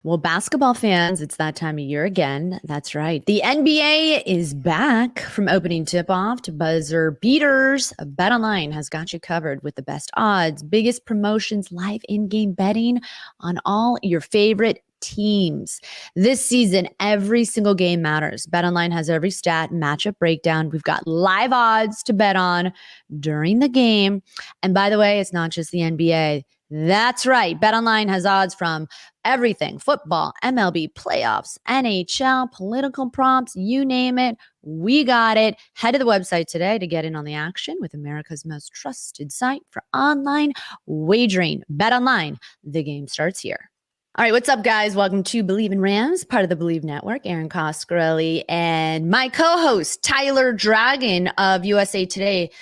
Well, basketball fans, it's that time of year again. That's right. The NBA is back from opening tip-off to buzzer beaters. BetOnline has got you covered with the best odds, biggest promotions, live in-game betting on all your favorite teams. This season, every single game matters. BetOnline has every stat, matchup breakdown. We've got live odds to bet on during the game. And by the way, it's not just the NBA. That's right. BetOnline has odds from everything: football, MLB, playoffs, NHL, political prompts, you name it. We got it. Head to the website today to get in on the action with America's most trusted site for online wagering. BetOnline. The game starts here. All right, what's up, guys? Welcome to Bleav in Rams, part of the Bleav Network. Erin, Coscarelli, and my co-host, Tyler Dragon of USA Today,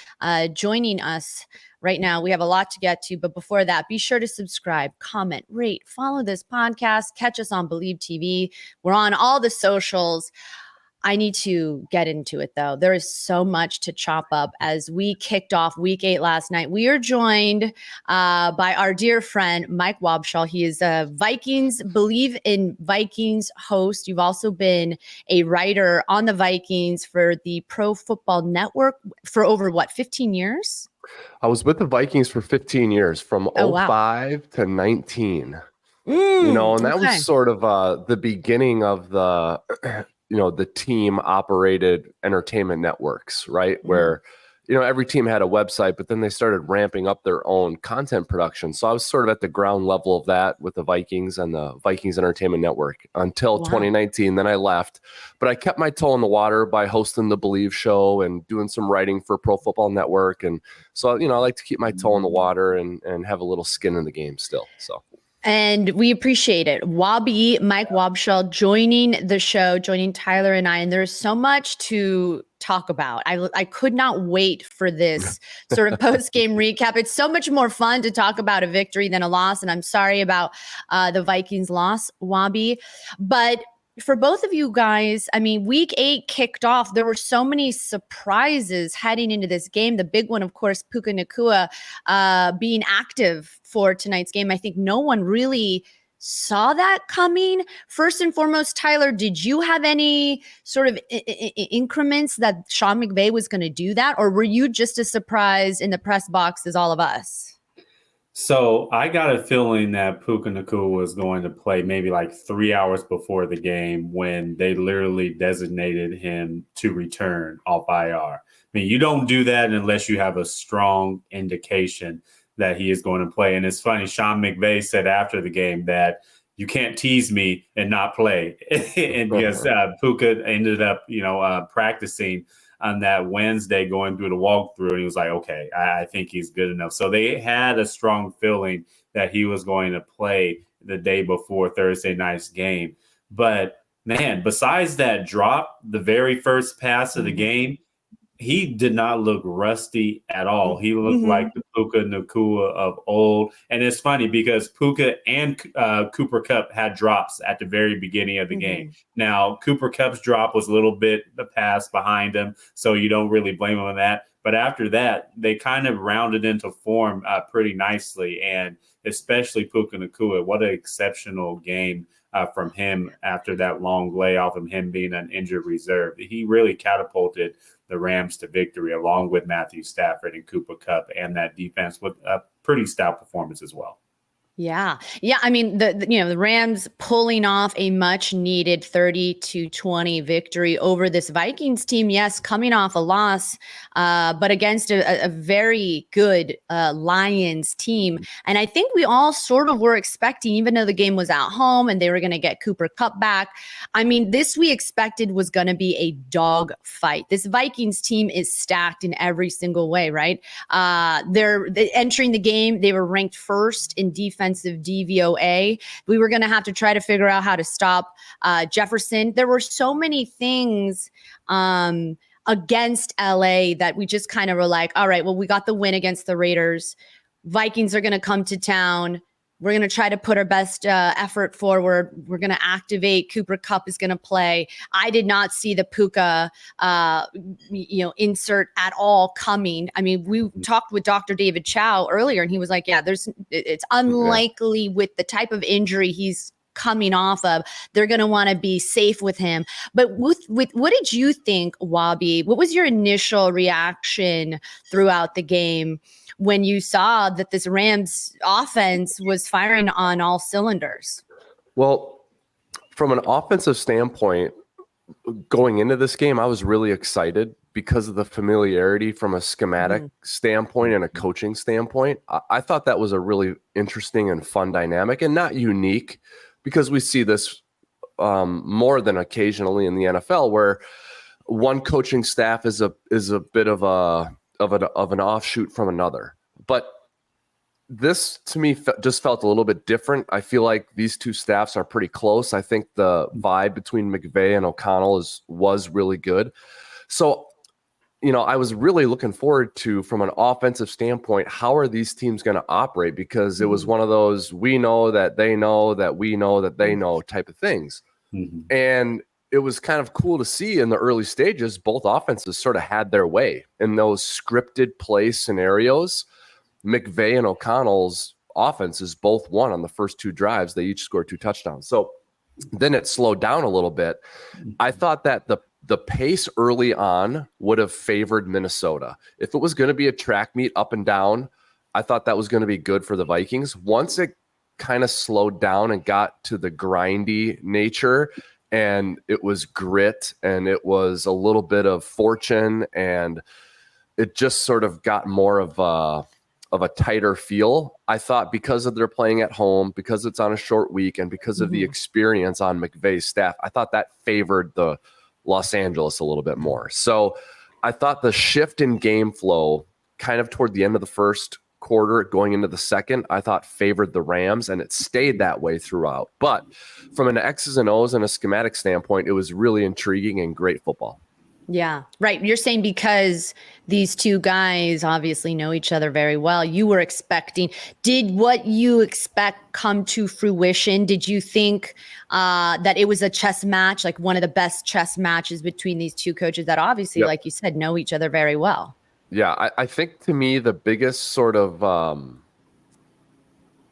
joining us right now. We have a lot to get to, but before that, be sure to subscribe, comment, rate, follow this podcast, catch us on Bleav TV. We're on all the socials. I need to get into it, though. There is so much to chop up as we kicked off week 8 last night. We are joined by our dear friend, Mike Wobschall. He is a Bleav in Vikings host. You've also been a writer on the Vikings for the Pro Football Network for over, 15 years? I was with the Vikings for 15 years, from wow. 05 to 19. And that was sort of the beginning of the, the team operated entertainment networks, right? Where, every team had a website, but then they started ramping up their own content production. So I was sort of at the ground level of that with the Vikings and the Vikings Entertainment Network until 2019. Then I left, but I kept my toe in the water by hosting the Bleav show and doing some writing for Pro Football Network. And so, I like to keep my toe in the water and have a little skin in the game still. So. And we appreciate it. Mike Wobschall joining the show, joining Tyler and I. And there's so much to talk about. I could not wait for this sort of post-game recap. It's so much more fun to talk about a victory than a loss. And I'm sorry about the Vikings loss, Wobby. But for both of you guys, I mean, week 8 kicked off. There were so many surprises heading into this game. The big one, of course, Puka Nacua being active for tonight's game. I think no one really saw that coming. First and foremost, Tyler, did you have any sort of increments that Sean McVay was going to do that? Or were you just as surprised in the press box as all of us? So I got a feeling that Puka Nacua was going to play maybe like 3 hours before the game when they literally designated him to return off IR. I mean, you don't do that unless you have a strong indication that he is going to play. And it's funny, Sean McVay said after the game that you can't tease me and not play. And because Puka ended up, practicing on that Wednesday going through the walkthrough, and he was like, okay, I think he's good enough. So they had a strong feeling that he was going to play the day before Thursday night's game. But man, besides that drop, the very first pass of the game, he did not look rusty at all. He looked like the Puka Nacua of old. And it's funny because Puka and Cooper Kupp had drops at the very beginning of the game. Now, Cooper Kupp's drop was a little bit the pass behind him, so you don't really blame him on that. But after that, they kind of rounded into form pretty nicely. And especially Puka Nacua, what an exceptional game from him after that long layoff and him being an injured reserve. He really catapulted the Rams to victory, along with Matthew Stafford and Cooper Kupp, and that defense with a pretty stout performance as well. Yeah. I mean, the Rams pulling off a much needed 30-20 victory over this Vikings team. Yes, coming off a loss, but against a very good Lions team. And I think we all sort of were expecting, even though the game was at home and they were going to get Cooper Kupp back. I mean, this we expected was going to be a dog fight. This Vikings team is stacked in every single way, right? They're entering the game. They were ranked first in defensive DVOA. We were going to have to try to figure out how to stop Jefferson. There were so many things against LA that we just kind of were like, all right, well, we got the win against the Raiders. Vikings are going to come to town. We're going to try to put our best effort forward. We're going to activate. Cooper Kupp is going to play. I did not see the Puka, insert at all coming. I mean, we talked with Dr. David Chow earlier, and he was like, "Yeah, it's unlikely with the type of injury he's coming off of. They're going to want to be safe with him. But with what did you think, Wobby? What was your initial reaction throughout the game when you saw that this Rams offense was firing on all cylinders? Well, from an offensive standpoint, going into this game, I was really excited because of the familiarity from a schematic standpoint and a coaching standpoint. I thought that was a really interesting and fun dynamic, and not unique, because we see this more than occasionally in the NFL, where one coaching staff is a bit of an offshoot from another. But this, to me, just felt a little bit different. I feel like these two staffs are pretty close. I think the vibe between McVay and O'Connell was really good. So, I was really looking forward to, from an offensive standpoint, how are these teams going to operate? Because it was one of those, we know that they know that we know that they know type of things. Mm-hmm. And it was kind of cool to see in the early stages, both offenses sort of had their way in those scripted play scenarios. McVay and O'Connell's offenses both won on the first two drives. They each scored 2 touchdowns. So then it slowed down a little bit. I thought that the pace early on would have favored Minnesota. If it was going to be a track meet up and down, I thought that was going to be good for the Vikings. Once it kind of slowed down and got to the grindy nature, and it was grit, and it was a little bit of fortune, and it just sort of got more of a tighter feel. I thought, because of their playing at home, because it's on a short week, and because of the experience on McVay's staff, I thought that favored the Los Angeles a little bit more. So I thought the shift in game flow kind of toward the end of the first quarter going into the second, I thought favored the Rams, and it stayed that way throughout. But from an X's and O's and a schematic standpoint, it was really intriguing and great football. Yeah, right. You're saying because these two guys obviously know each other very well, you were expecting, did what you expect come to fruition? Did you think that it was a chess match, like one of the best chess matches between these two coaches that obviously, like you said, know each other very well? Yeah, I think, to me, the biggest sort of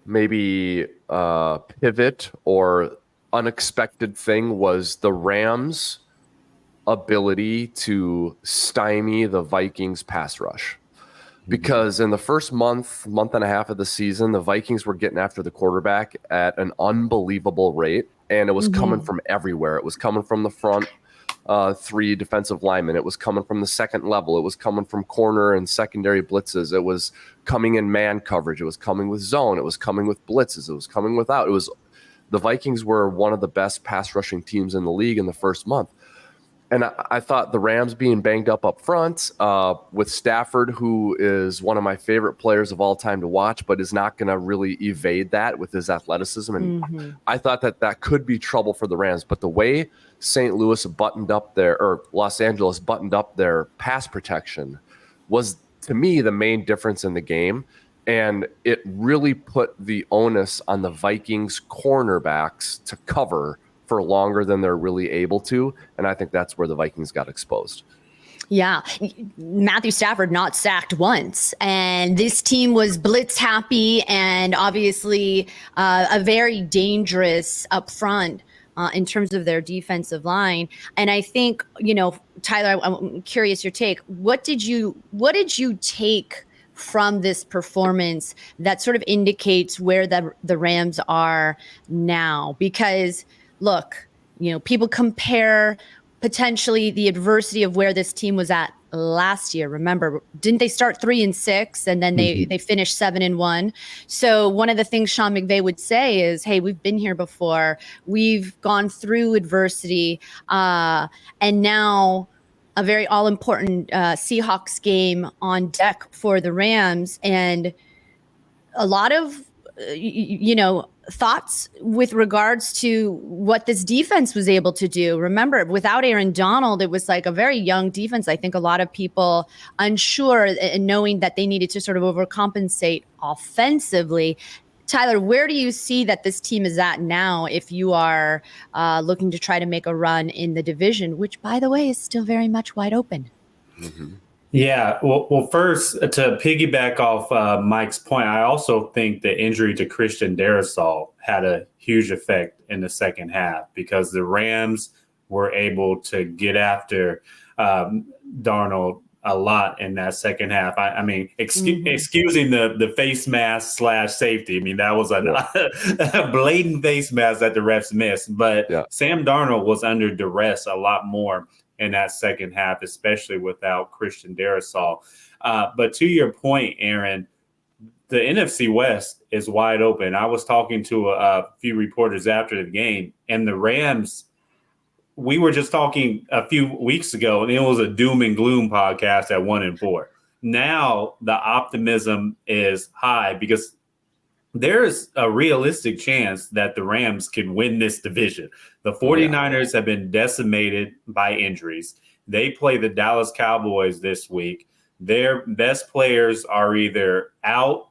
maybe pivot or unexpected thing was the Rams' ability to stymie the Vikings pass rush. Because in the first month and a half of the season, the Vikings were getting after the quarterback at an unbelievable rate, and it was coming from everywhere. It was coming from the front 3 defensive linemen. It was coming from the second level. It was coming from corner and secondary blitzes. It was coming in man coverage. It was coming with zone. It was coming with blitzes. It was coming without. The Vikings were one of the best pass rushing teams in the league in the first month. And I thought the Rams being banged up front with Stafford, who is one of my favorite players of all time to watch, but is not going to really evade that with his athleticism. And I thought that could be trouble for the Rams. But the way St. Louis buttoned up or Los Angeles buttoned up their pass protection was, to me, the main difference in the game. And it really put the onus on the Vikings cornerbacks to cover for longer than they're really able to. And I think that's where the Vikings got exposed. Yeah. Matthew Stafford not sacked once. And this team was blitz happy and obviously a very dangerous up front in terms of their defensive line. And I think, Tyler, I'm curious your take. What did you take from this performance that sort of indicates where the Rams are now? Because look, people compare potentially the adversity of where this team was at last year. Remember, didn't they start 3-6 and then they finished 7-1? So one of the things Sean McVay would say is, hey, we've been here before. We've gone through adversity. And now a very all-important Seahawks game on deck for the Rams. And a lot of, thoughts with regards to what this defense was able to do. Remember, without Aaron Donald, it was like a very young defense. I think a lot of people unsure and knowing that they needed to sort of overcompensate offensively. Tyler, where do you see that this team is at now if you are looking to try to make a run in the division, which, by the way, is still very much wide open? Yeah, well, first, to piggyback off Mike's point, I also think the injury to Christian Darrisaw had a huge effect in the second half because the Rams were able to get after Darnold a lot in that second half. I mean, excusing the face mask / safety. I mean, that was a blatant face mask that the refs missed. But Sam Darnold was under duress a lot more in that second half, especially without Christian Darrisaw. But to your point, Erin, the NFC West is wide open. I was talking to a few reporters after the game, and the Rams, we were just talking a few weeks ago, and it was a doom and gloom podcast at 1-4. Now the optimism is high because there's a realistic chance that the Rams can win this division. The 49ers have been decimated by injuries. They play the Dallas Cowboys this week. Their best players are either out,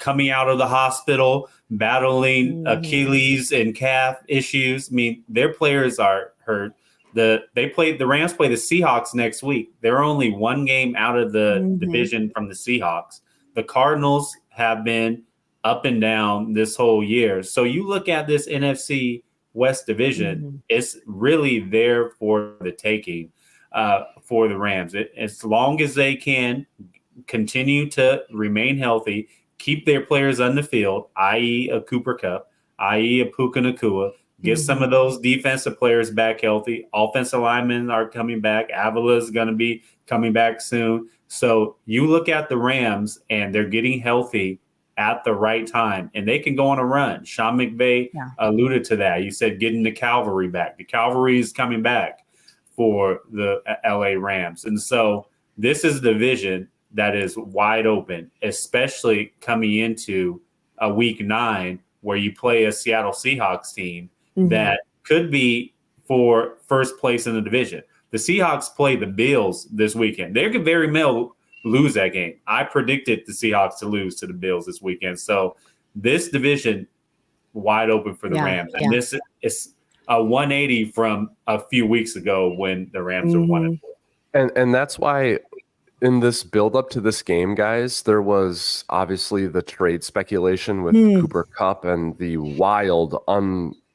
coming out of the hospital, battling Achilles and calf issues. I mean, their players are hurt. The Rams play the Seahawks next week. They're only one game out of the division from the Seahawks. The Cardinals have been up and down this whole year. So you look at this NFC West division, it's really there for the taking for the Rams. As long as they can continue to remain healthy, keep their players on the field, i.e. a Cooper Kupp, i.e. a Puka Nacua, get some of those defensive players back healthy. Offensive linemen are coming back. Avila is going to be coming back soon. So you look at the Rams, and they're getting healthy at the right time, and they can go on a run. Sean McVay alluded to that. You said getting the cavalry back. The cavalry is coming back for the LA Rams. And so this is the division that is wide open, especially coming into a week 9 where you play a Seattle Seahawks team that could be for first place in the division. The Seahawks play the Bills this weekend. They could very well lose that game. I predicted the Seahawks to lose to the Bills this weekend. So this division wide open for the Rams. And this is a 180 from a few weeks ago when the Rams were 1-4. And that's why in this build up to this game, guys, there was obviously the trade speculation with Cooper Kupp and the wild,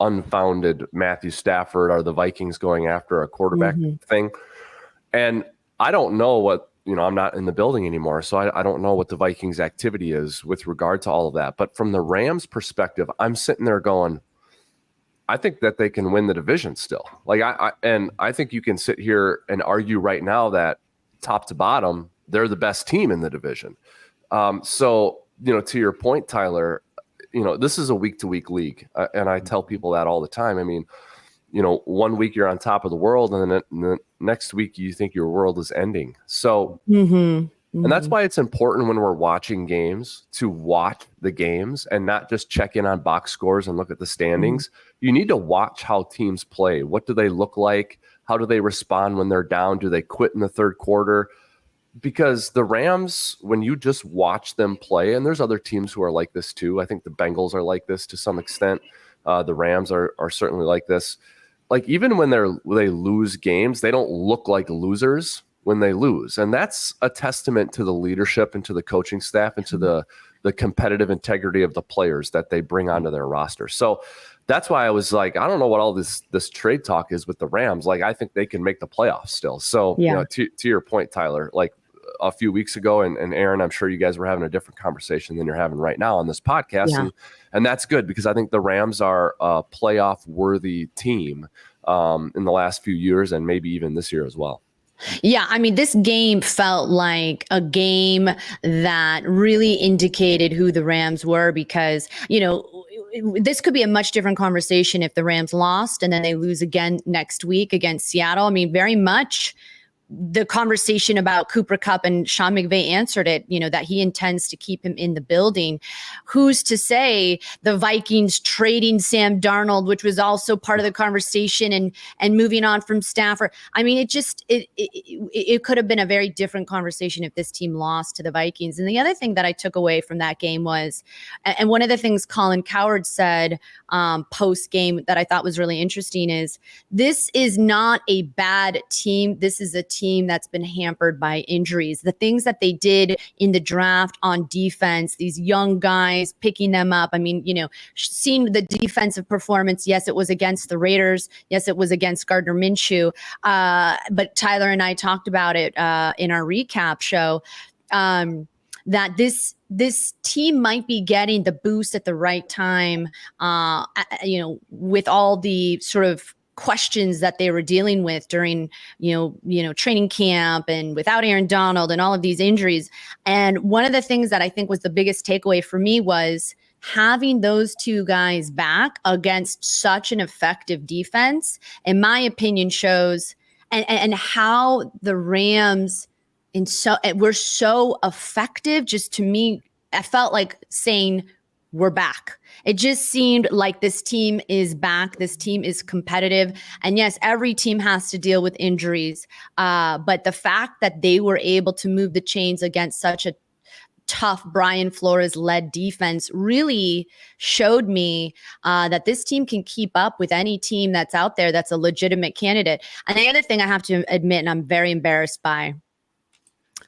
unfounded Matthew Stafford. Are the Vikings going after a quarterback thing? And I don't know what, I'm not in the building anymore, so I don't know what the Vikings activity is with regard to all of that. But from the Rams perspective, I'm sitting there going, I think that they can win the division still. Like I think you can sit here and argue right now that top to bottom, they're the best team in the division. So, to your point, Tyler, this is a week-to-week league. And I tell people that all the time. I mean, 1 week you're on top of the world, and then the next week you think your world is ending. So, and that's why it's important when we're watching games to watch the games and not just check in on box scores and look at the standings. You need to watch how teams play. What do they look like? How do they respond when they're down? Do they quit in the third quarter? Because the Rams, when you just watch them play, and there's other teams who are like this too. I think the Bengals are like this to some extent. The Rams are certainly like this. Like even when they lose games, they don't look like losers when they lose. And that's a testament to the leadership and to the coaching staff and to the competitive integrity of the players that they bring onto their roster. So that's why I was like, I don't know what all this trade talk is with the Rams. Like, I think they can make the playoffs still. So, to your point, Tyler, like a few weeks ago, and Erin, I'm sure you guys were having a different conversation than you're having right now on this podcast. And that's good because I think the Rams are a playoff worthy team in the last few years and maybe even this year as well. Yeah, I mean, this game felt like a game that really indicated who the Rams were because, this could be a much different conversation if the Rams lost and then they lose again next week against Seattle. I mean, very much the conversation about Cooper Kupp, and Sean McVay answered it, that he intends to keep him in the building. Who's to say the Vikings trading Sam Darnold, which was also part of the conversation, and moving on from Stafford? I mean, it could have been a very different conversation if this team lost to the Vikings. And the other thing that I took away from that game was, and one of the things Colin Cowherd said post game that I thought was really interesting is this is not a bad team. This is a team team that's been hampered by injuries. The things that they did in the draft on defense, these young guys, picking them up. I mean, seeing the defensive performance, yes, it was against the Raiders. Yes, it was against Gardner Minshew. But Tyler and I talked about it in our recap show. That this team might be getting the boost at the right time, with all the sort of questions that they were dealing with during, training camp and without Aaron Donald and all of these injuries. And one of the things that I think was the biggest takeaway for me was having those two guys back against such an effective defense, in my opinion, shows and how the Rams we're so effective. Just to me, I felt like saying we're back. It just seemed like this team is back. This team is competitive. And yes, every team has to deal with injuries. But the fact that they were able to move the chains against such a tough Brian Flores-led defense really showed me that this team can keep up with any team that's out there that's a legitimate candidate. And the other thing I have to admit, and I'm very embarrassed by,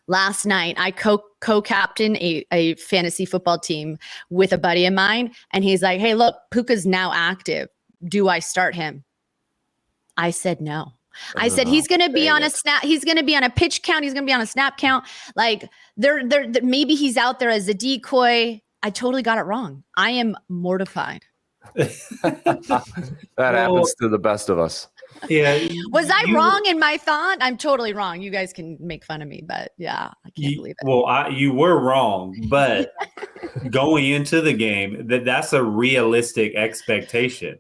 last night, I co-captained a fantasy football team with a buddy of mine. And he's like, hey, look, Puka's now active. Do I start him? I said, no. I said, he's going to be on a snap. He's going to be on a pitch count. He's going to be on a snap count. Like maybe he's out there as a decoy. I totally got it wrong. I am mortified. That happens to the best of us. Yeah. Was I wrong in my thought? I'm totally wrong. You guys can make fun of me, but yeah, I can't believe it. Well, you were wrong, but going into the game, that's a realistic expectation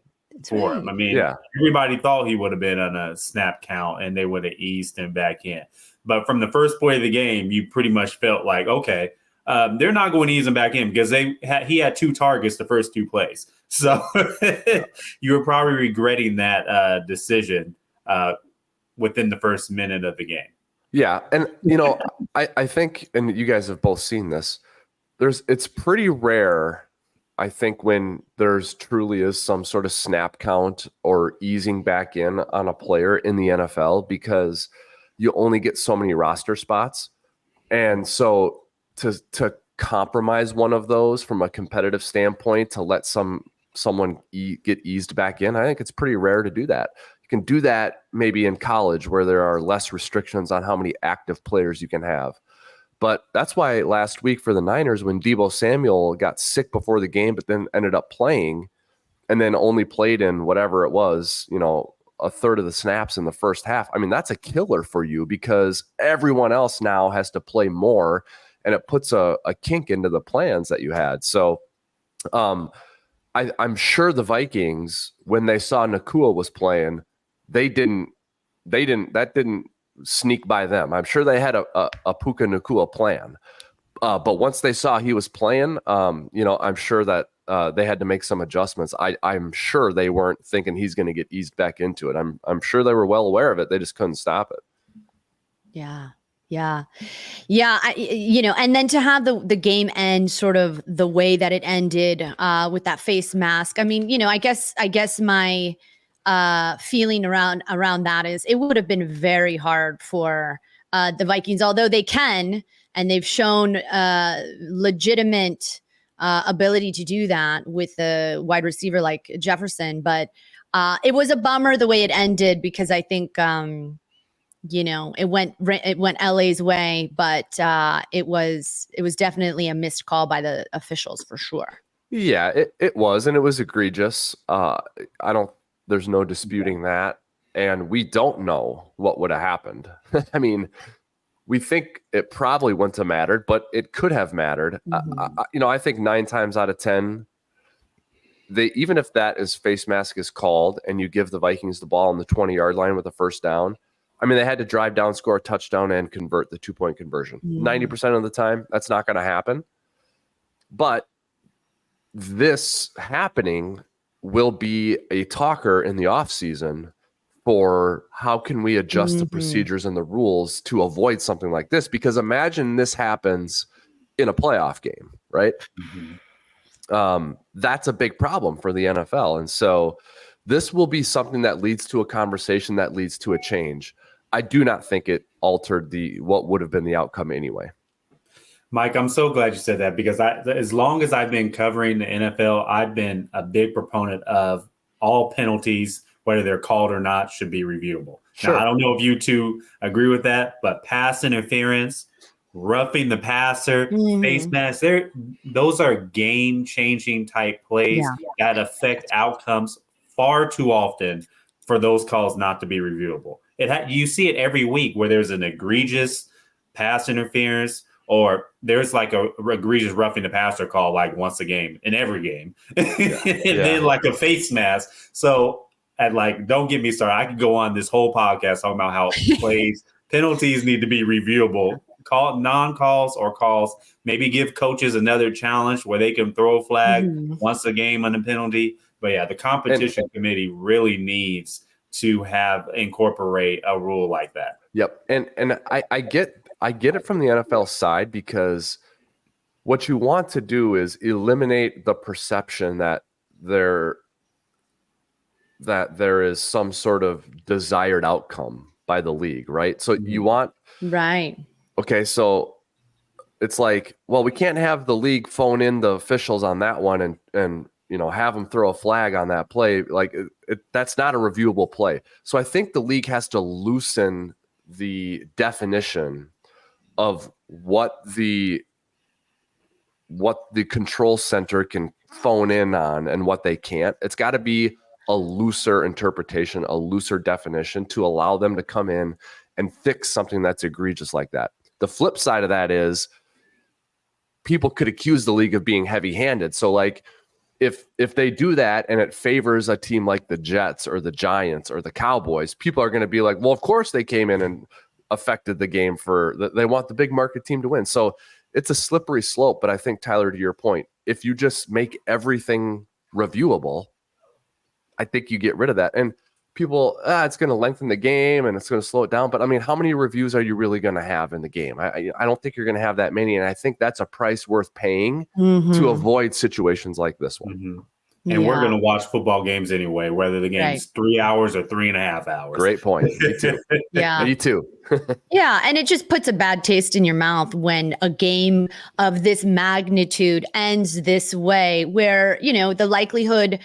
for him. I mean, everybody thought he would have been on a snap count and they would have eased him back in. But from the first play of the game, you pretty much felt like, okay, they're not going to ease him back in because he had 2 targets the first 2 plays. So you were probably regretting that decision within the first minute of the game. Yeah. And, I think, and you guys have both seen this, it's pretty rare, I think, when there's truly is some sort of snap count or easing back in on a player in the NFL, because you only get so many roster spots. And so to compromise one of those from a competitive standpoint, to let someone get eased back in, I think it's pretty rare to do that. You can do that maybe in college where there are less restrictions on how many active players you can have. But that's why last week for the Niners, when Deebo Samuel got sick before the game, but then ended up playing and then only played in whatever it was, a third of the snaps in the first half. I mean, that's a killer for you because everyone else now has to play more, and it puts a kink into the plans that you had. So I'm sure the Vikings, when they saw Nacua was playing, that didn't sneak by them. I'm sure they had a Puka Nacua plan. But once they saw he was playing, I'm sure that they had to make some adjustments. I'm sure they weren't thinking he's going to get eased back into it. I'm sure they were well aware of it. They just couldn't stop it. Yeah. And then to have the game end sort of the way that it ended with that face mask. I mean, I guess my feeling around that is it would have been very hard for the Vikings, although they can, and they've shown legitimate ability to do that with a wide receiver like Jefferson. But it was a bummer the way it ended, because I think, it went LA's way, but it was definitely a missed call by the officials for sure. Yeah, it was, and it was egregious. There's no disputing that. And we don't know what would have happened. I mean, we think it probably wouldn't have mattered, but it could have mattered. Mm-hmm. I think 9 times out of 10, even if that face mask is called and you give the Vikings the ball on the 20-yard line with a first down, I mean, they had to drive down, score a touchdown, and convert the 2-point conversion. 90% of the time, that's not going to happen. But this happening will be a talker in the offseason for how can we adjust the procedures and the rules to avoid something like this? Because imagine this happens in a playoff game, right? Mm-hmm. That's a big problem for the NFL. And so this will be something that leads to a conversation, that leads to a change. I do not think it altered what would have been the outcome anyway. Mike, I'm so glad you said that, because as long as I've been covering the NFL, I've been a big proponent of all penalties, whether they're called or not, should be reviewable. Sure. Now, I don't know if you two agree with that, but pass interference, roughing the passer, face mask, those are game-changing type plays that affect outcomes far too often for those calls not to be reviewable. You see it every week where there's an egregious pass interference, or there's like a egregious roughing the passer call like once a game, in every game. Then like a face mask. So don't get me started. I could go on this whole podcast talking about how penalties need to be reviewable. Non-calls or calls, maybe give coaches another challenge where they can throw a flag once a game on a penalty. But yeah, the competition committee really needs to incorporate a rule like that. Yep. And I get it from the NFL side, because what you want to do is eliminate the perception that there is some sort of desired outcome by the league, right? So you want okay, so it's like, well, we can't have the league phone in the officials on that one and have them throw a flag on that play. Like that's not a reviewable play. So I think the league has to loosen the definition of what the control center can phone in on and what they can't. It's got to be a looser interpretation, a looser definition to allow them to come in and fix something that's egregious like that. The flip side of that is people could accuse the league of being heavy-handed. So like if they do that and it favors a team like the Jets or the Giants or the Cowboys, people are going to be like, well, of course they came in and affected the game they want the big market team to win. So it's a slippery slope. But I think, Tyler, to your point, if you just make everything reviewable, I think you get rid of that. And people, it's going to lengthen the game and it's going to slow it down. But I mean, how many reviews are you really going to have in the game? I don't think you're going to have that many. And I think that's a price worth paying to avoid situations like this one. And we're going to watch football games anyway, whether the game's 3 hours or 3.5 hours. Great point. Me too. Me too. Yeah. And it just puts a bad taste in your mouth when a game of this magnitude ends this way, where, the likelihood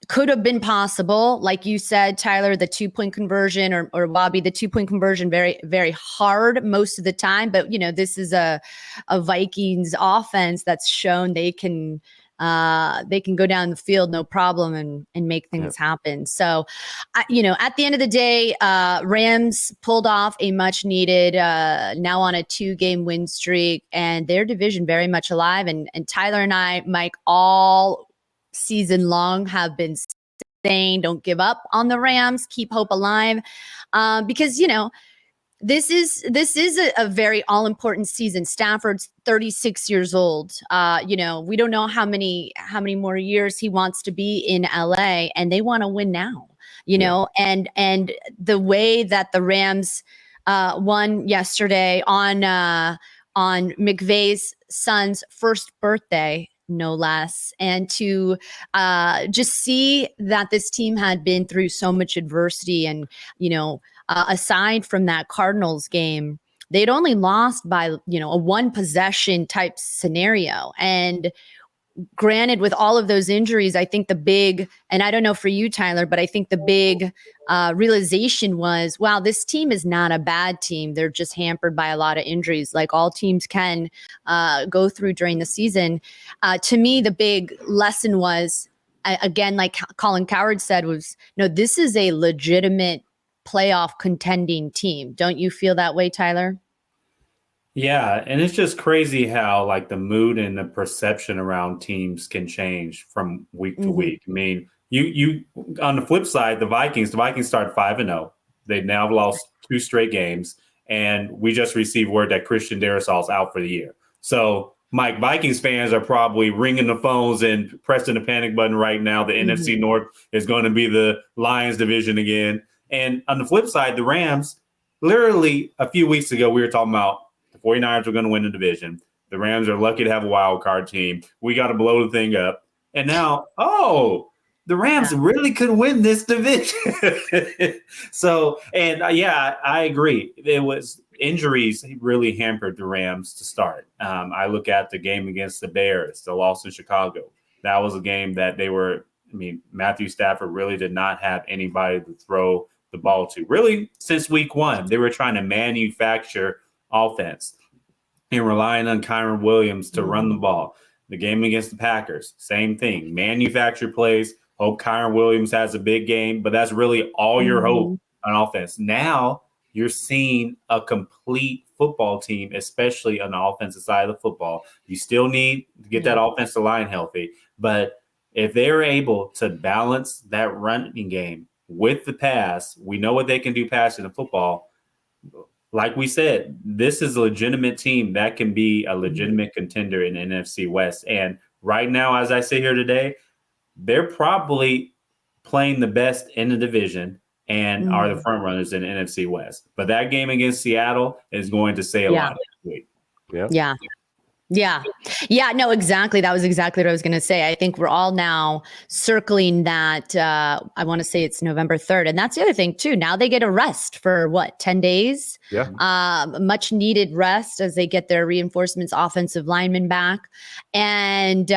could have been possible. Like you said, Tyler, the 2-point conversion or Bobby, the 2-point conversion, very, very hard most of the time. But, this is a Vikings offense that's shown they can go down the field, no problem, and make things happen. So, at the end of the day, Rams pulled off a much needed, now on a 2-game win streak, and their division very much alive. And Tyler and I, Mike, all season long have been saying, don't give up on the Rams, keep hope alive. Because, this is a very all-important season. Stafford's 36 years old. We don't know how many more years he wants to be in LA, and they want to win now, know, and the way that the Rams won yesterday on McVay's son's first birthday, no less, and to just see that this team had been through so much adversity, and aside from that Cardinals game, they'd only lost by a one possession type scenario. And granted, with all of those injuries, I think the big, and I don't know for you, Tyler, but I think the big realization was, wow, this team is not a bad team. They're just hampered by a lot of injuries, like all teams can go through during the season. To me, the big lesson was, again, like Colin Cowherd said, was, this is a legitimate playoff contending team. Don't you feel that way, Tyler? Yeah, and it's just crazy how like the mood and the perception around teams can change from week to week. I mean, you on the flip side, the Vikings started 5-0. They've now lost 2 straight games, and we just received word that Christian Darisal's out for the year. So, Mike, Vikings fans are probably ringing the phones and pressing the panic button right now. The NFC North is going to be the Lions division again. And on the flip side, the Rams, literally a few weeks ago, we were talking about the 49ers are going to win the division. The Rams are lucky to have a wild card team. We got to blow the thing up. And now, the Rams really could win this division. So, and I agree. It was injuries really hampered the Rams to start. I look at the game against the Bears, the loss in Chicago. That was a game that Matthew Stafford really did not have anybody to throw the ball to. Really, since week one, they were trying to manufacture offense and relying on Kyren Williams to run the ball. The game against the Packers, same thing. Manufacture plays. Hope Kyren Williams has a big game, but that's really all your hope on offense. Now you're seeing a complete football team, especially on the offensive side of the football. You still need to get that offensive line healthy, but if they're able to balance that running game with the pass, we know what they can do passing the football. Like we said, this is a legitimate team that can be a legitimate contender in the NFC West. And right now, as I sit here today, they're probably playing the best in the division and are the front runners in the NFC West. But that game against Seattle is going to say a lot this week. Yeah, no, exactly. That was exactly what I was going to say. I think we're all now circling that. I want to say it's November 3rd. And that's the other thing, too. Now they get a rest for 10 days? Yeah. Much needed rest as they get their reinforcements, offensive linemen back. And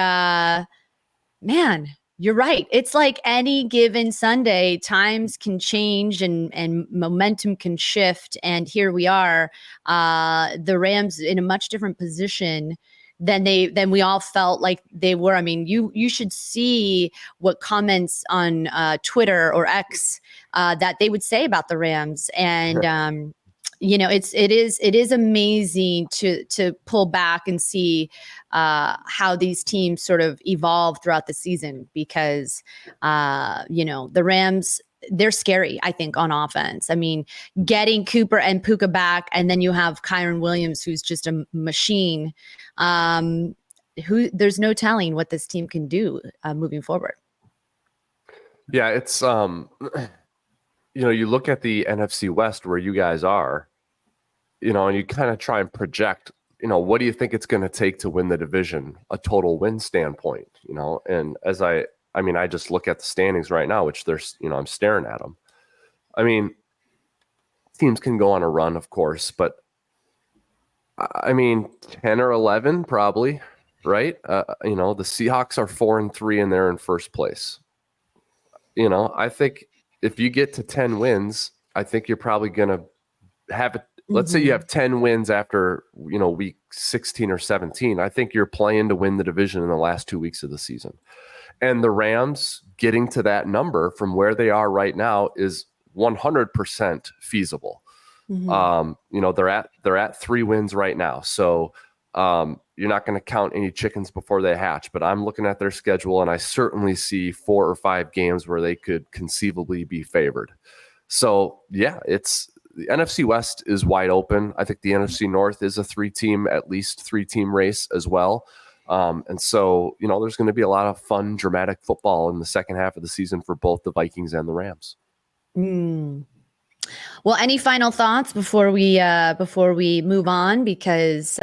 man, you're right. It's like any given Sunday, times can change and momentum can shift. And here we are, the Rams in a much different position than we all felt like they were. I mean, you should see what comments on Twitter or X that they would say about the Rams. And it is amazing to pull back and see how these teams sort of evolve throughout the season because the Rams, they're scary, I think, on offense. I mean, getting Cooper and Puka back, and then you have Kyren Williams, who's just a machine. There's no telling what this team can do moving forward. Yeah, it's you look at the NFC West where you guys are, and you kind of try and project, what do you think it's going to take to win the division, a total win standpoint, and as I just look at the standings right now, which there's, I'm staring at them. I mean, teams can go on a run, of course, but 10 or 11 probably, right? The Seahawks are 4-3 and they're in first place. I think if you get to 10 wins, I think you're probably going to have it. Let's say you have 10 wins after, week 16 or 17. I think you're playing to win the division in the last 2 weeks of the season. And the Rams getting to that number from where they are right now is 100% feasible. They're at 3 wins right now. So you're not going to count any chickens before they hatch, but I'm looking at their schedule and I certainly see 4 or 5 games where they could conceivably be favored. So yeah, the NFC West is wide open. I think the NFC North is at least 3-team race as well. And so, there's going to be a lot of fun, dramatic football in the second half of the season for both the Vikings and the Rams. Well, any final thoughts before we move on? Because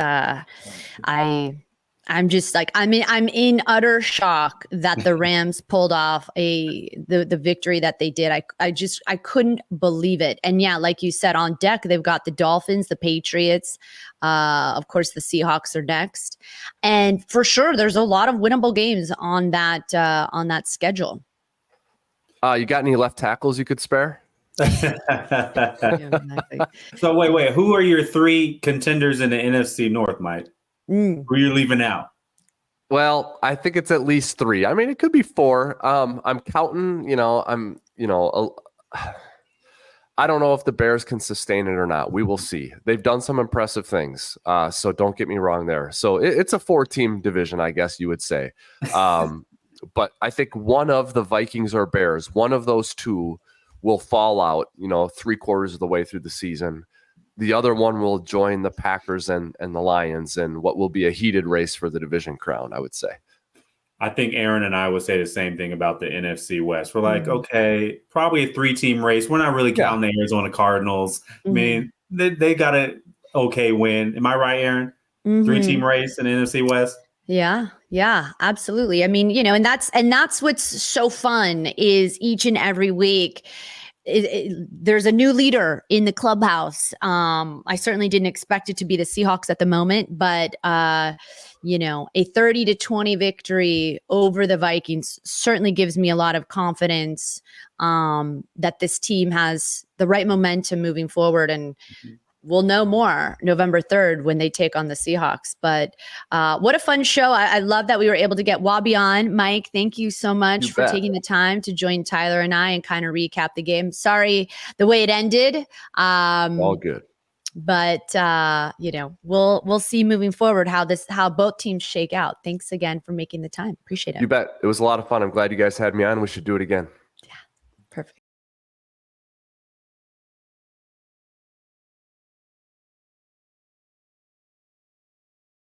I'm just like, I'm in utter shock that the Rams pulled off the victory that they did. I couldn't believe it. And yeah, like you said, on deck, they've got the Dolphins, the Patriots, of course, the Seahawks are next. And for sure, there's a lot of winnable games on that schedule. You got any left tackles you could spare? So wait, who are your 3 contenders in the NFC North, Mike? Who are you leaving out? Well, I think it's at least 3. It could be 4. I'm counting, I don't know if the Bears can sustain it or not. We will see. They've done some impressive things. So don't get me wrong there. So it's a 4-team division, I guess you would say. But I think one of the Vikings or Bears, one of those 2 will fall out, 3/4 of the way through the season. The other one will join the Packers and the Lions in what will be a heated race for the division crown, I would say. I think Erin and I would say the same thing about the NFC West. We're like, okay, probably a 3-team race. We're not really counting the Arizona Cardinals. They got an okay win. Am I right, Erin? 3-team race in the NFC West? Yeah, absolutely. I mean, and that's what's so fun is each and every week there's a new leader in the clubhouse. I certainly didn't expect it to be the Seahawks at the moment, but a 30-20 victory over the Vikings certainly gives me a lot of confidence that this team has the right momentum moving forward, and we'll know more November 3rd when they take on the Seahawks. But what a fun show. I love that we were able to get Wobby on. Mike, thank you so much for taking the time to join Tyler and I and kind of recap the game. Sorry the way it ended. All good. But we'll see moving forward how both teams shake out. Thanks again for making the time. Appreciate it. You bet. It was a lot of fun. I'm glad you guys had me on. We should do it again. Yeah, perfect.